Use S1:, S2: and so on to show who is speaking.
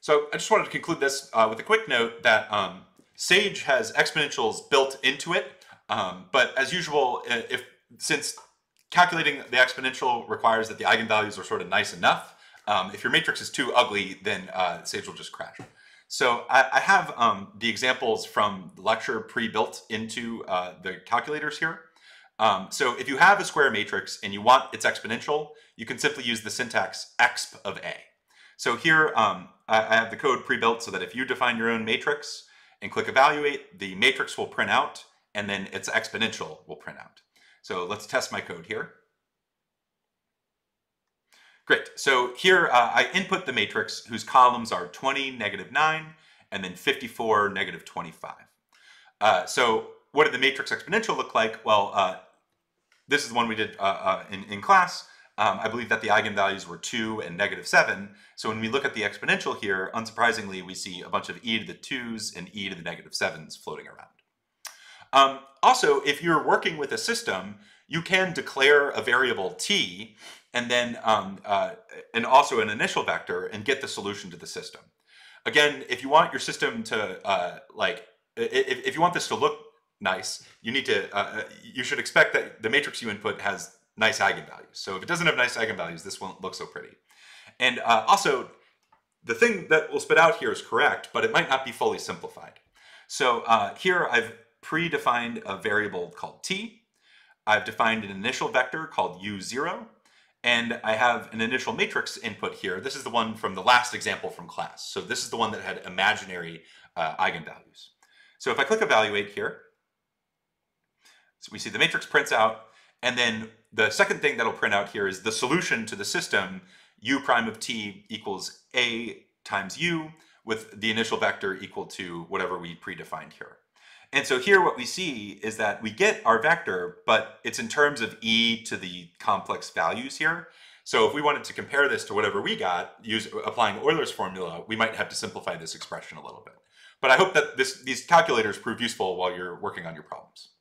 S1: So I just wanted to conclude this with a quick note that Sage has exponentials built into it, but as usual, since calculating the exponential requires that the eigenvalues are sort of nice enough, if your matrix is too ugly, then Sage will just crash. So I have the examples from the lecture pre-built into the calculators here. So if you have a square matrix and you want its exponential, you can simply use the syntax exp of a. So here I have the code pre-built so that if you define your own matrix and click evaluate, the matrix will print out and then its exponential will print out. So let's test my code here. Great. So here I input the matrix whose columns are 20, -9, and then 54, -25. So what did the matrix exponential look like? Well, this is the one we did in class. I believe that the eigenvalues were 2 and -7. So when we look at the exponential here, unsurprisingly, we see a bunch of e to the 2's and e to the -7's floating around. Also, if you're working with a system, you can declare a variable t and then and also an initial vector and get the solution to the system. Again, if you want your system to if you want this to look nice, you need to you should expect that the matrix you input has nice eigenvalues. So if it doesn't have nice eigenvalues, this won't look so pretty. And also, the thing that will spit out here is correct, but it might not be fully simplified. So here I've predefined a variable called t. I've defined an initial vector called u0. And I have an initial matrix input here. This is the one from the last example from class. So this is the one that had imaginary eigenvalues. So if I click evaluate here, so we see the matrix prints out, and then the second thing that'll print out here is the solution to the system, u prime of t equals a times u, with the initial vector equal to whatever we predefined here. And so here what we see is that we get our vector, but it's in terms of e to the complex values here. So if we wanted to compare this to whatever we got, applying Euler's formula, we might have to simplify this expression a little bit. But I hope that these calculators prove useful while you're working on your problems.